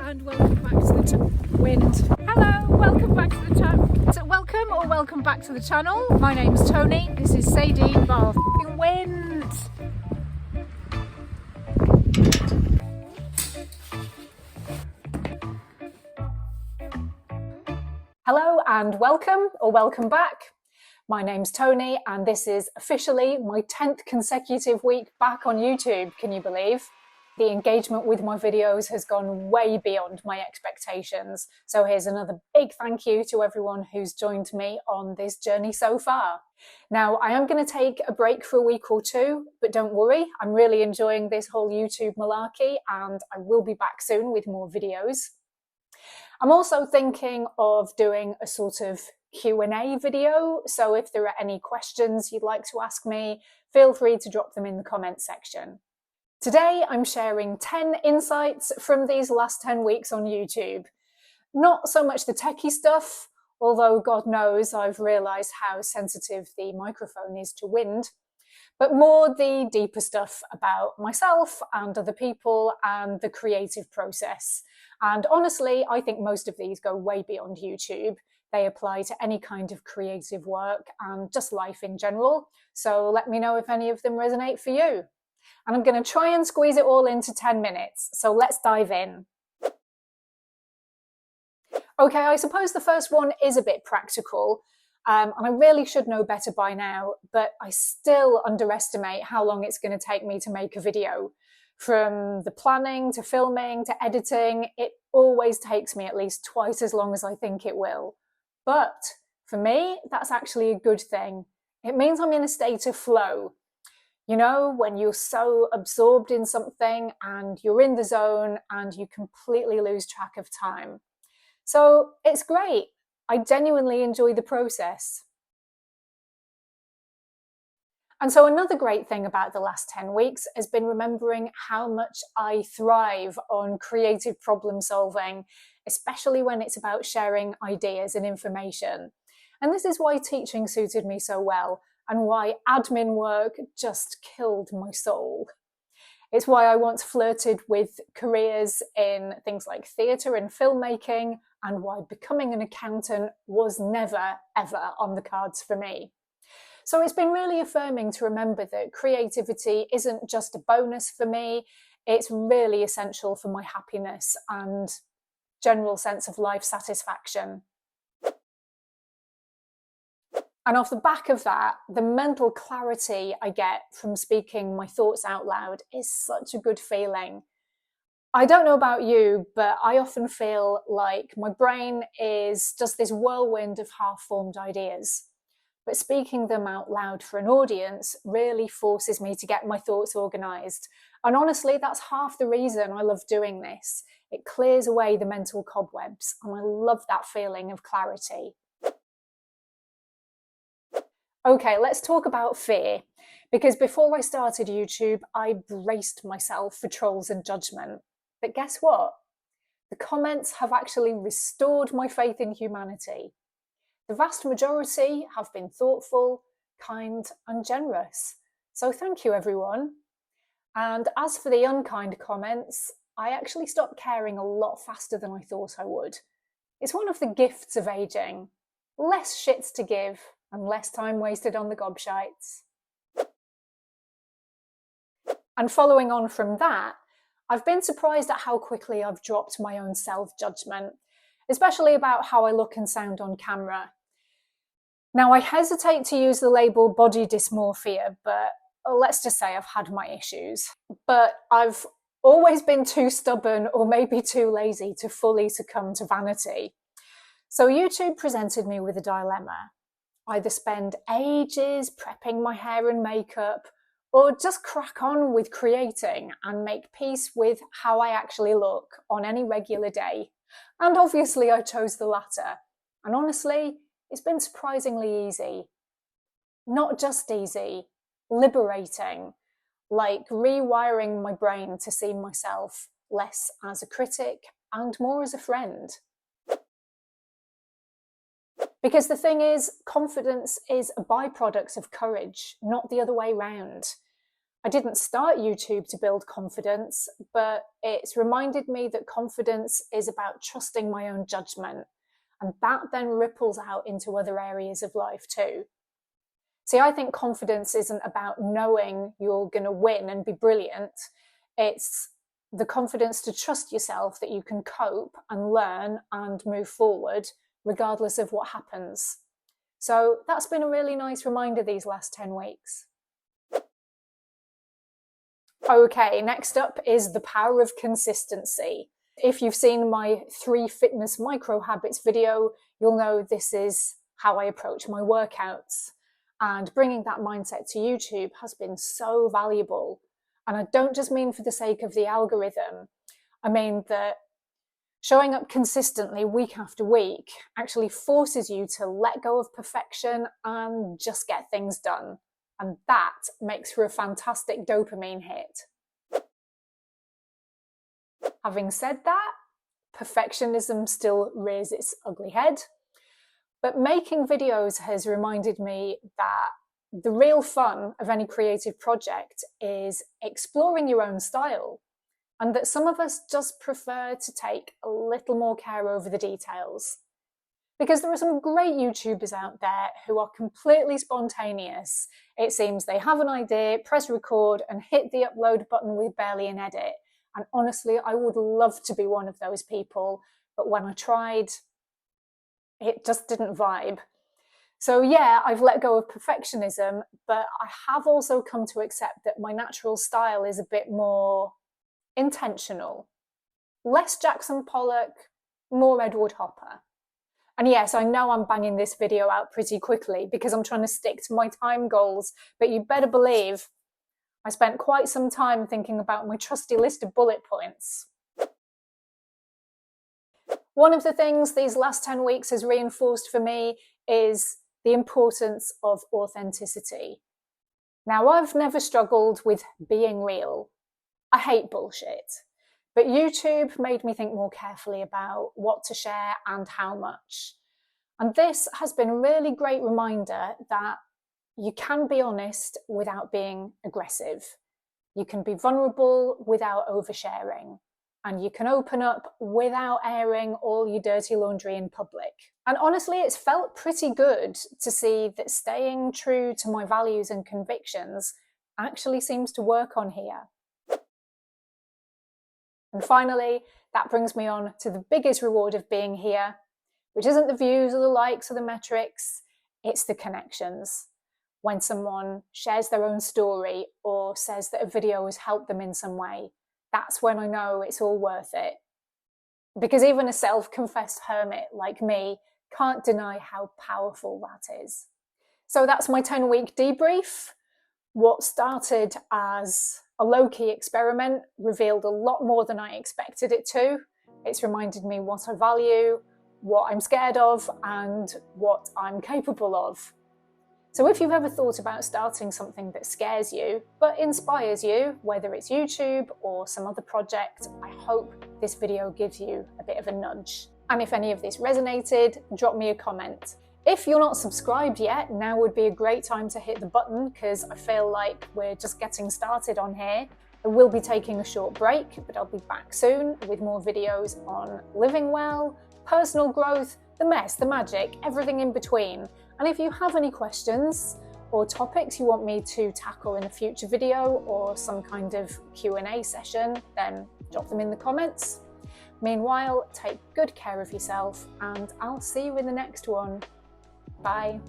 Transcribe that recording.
and welcome back to the wind. Hello, welcome back to the channel. So welcome back to the channel. My name's Tony. This is Sadie bar wind. Hello and welcome back. My name's Tony and this is officially my 10th consecutive week back on YouTube. Can you believe? The engagement with my videos has gone way beyond my expectations. So here's another big thank you to everyone who's joined me on this journey so far. Now, I am going to take a break for a week or two, but don't worry, I'm really enjoying this whole YouTube malarkey and I will be back soon with more videos. I'm also thinking of doing a sort of Q&A video, so if there are any questions you'd like to ask me, feel free to drop them in the comment section. Today I'm sharing 10 insights from these last 10 weeks on YouTube. Not so much the techie stuff, although God knows I've realised how sensitive the microphone is to wind, but more the deeper stuff about myself and other people and the creative process. And honestly, I think most of these go way beyond YouTube. They apply to any kind of creative work and just life in general. So let me know if any of them resonate for you. And I'm going to try and squeeze it all into 10 minutes. So let's dive in. Okay, I suppose the first one is a bit practical. And I really should know better by now, but I still underestimate how long it's going to take me to make a video. From the planning to filming to editing, it always takes me at least twice as long as I think it will. But for me, that's actually a good thing. It means I'm in a state of flow. You know, when you're so absorbed in something and you're in the zone and you completely lose track of time. So it's great. I genuinely enjoy the process. And so another great thing about the last 10 weeks has been remembering how much I thrive on creative problem solving, especially when it's about sharing ideas and information. And this is why teaching suited me so well and why admin work just killed my soul. It's why I once flirted with careers in things like theatre and filmmaking, and why becoming an accountant was never, ever on the cards for me. So it's been really affirming to remember that creativity isn't just a bonus for me, it's really essential for my happiness and general sense of life satisfaction. And off the back of that, the mental clarity I get from speaking my thoughts out loud is such a good feeling. I don't know about you, but I often feel like my brain is just this whirlwind of half-formed ideas. But speaking them out loud for an audience really forces me to get my thoughts organised. And honestly, that's half the reason I love doing this. It clears away the mental cobwebs, and I love that feeling of clarity. Okay, let's talk about fear, because before I started YouTube, I braced myself for trolls and judgment. But guess what? The comments have actually restored my faith in humanity. The vast majority have been thoughtful, kind, and generous. So thank you, everyone. And as for the unkind comments, I actually stopped caring a lot faster than I thought I would. It's one of the gifts of aging. Less shits to give and less time wasted on the gobshites. And following on from that, I've been surprised at how quickly I've dropped my own self-judgment, especially about how I look and sound on camera. Now, I hesitate to use the label body dysmorphia, but let's just say I've had my issues. But I've always been too stubborn or maybe too lazy to fully succumb to vanity. So YouTube presented me with a dilemma. Either spend ages prepping my hair and makeup, or just crack on with creating and make peace with how I actually look on any regular day. And obviously I chose the latter. And honestly, it's been surprisingly easy. Not just easy, liberating, like rewiring my brain to see myself less as a critic and more as a friend. Because the thing is, confidence is a byproduct of courage, not the other way round. I didn't start YouTube to build confidence, but it's reminded me that confidence is about trusting my own judgment, and that then ripples out into other areas of life too. See, I think confidence isn't about knowing you're going to win and be brilliant. It's the confidence to trust yourself that you can cope and learn and move forward regardless of what happens. So that's been a really nice reminder these last 10 weeks. Okay, next up is the power of consistency. If you've seen my 3 fitness micro habits video, you'll know this is how I approach my workouts. And bringing that mindset to YouTube has been so valuable. And I don't just mean for the sake of the algorithm. I mean that showing up consistently week after week actually forces you to let go of perfection and just get things done. And that makes for a fantastic dopamine hit. Having said that, perfectionism still rears its ugly head. But making videos has reminded me that the real fun of any creative project is exploring your own style, and that some of us just prefer to take a little more care over the details. Because there are some great YouTubers out there who are completely spontaneous. It seems they have an idea, press record, and hit the upload button with barely an edit. And honestly, I would love to be one of those people, but when I tried, it just didn't vibe. So yeah, I've let go of perfectionism, but I have also come to accept that my natural style is a bit more intentional. Less Jackson Pollock, more Edward Hopper. And yes, I know I'm banging this video out pretty quickly because I'm trying to stick to my time goals, but you better believe I spent quite some time thinking about my trusty list of bullet points. One of the things these last 10 weeks has reinforced for me is the importance of authenticity. Now, I've never struggled with being real. I hate bullshit. But YouTube made me think more carefully about what to share and how much. And this has been a really great reminder that you can be honest without being aggressive. You can be vulnerable without oversharing. And you can open up without airing all your dirty laundry in public. And honestly, it's felt pretty good to see that staying true to my values and convictions actually seems to work on here. And finally, that brings me on to the biggest reward of being here, which isn't the views or the likes or the metrics, it's the connections. When someone shares their own story or says that a video has helped them in some way, that's when I know it's all worth it. Because even a self-confessed hermit like me can't deny how powerful that is. So that's my 10-week debrief. What started as a low-key experiment revealed a lot more than I expected it to. It's reminded me what I value, what I'm scared of, and what I'm capable of. So if you've ever thought about starting something that scares you, but inspires you, whether it's YouTube or some other project, I hope this video gives you a bit of a nudge. And if any of this resonated, drop me a comment. If you're not subscribed yet, now would be a great time to hit the button because I feel like we're just getting started on here. I will be taking a short break, but I'll be back soon with more videos on living well, personal growth, the mess, the magic, everything in between. And if you have any questions or topics you want me to tackle in a future video or some kind of Q&A session, then drop them in the comments. Meanwhile, take good care of yourself and I'll see you in the next one. Bye.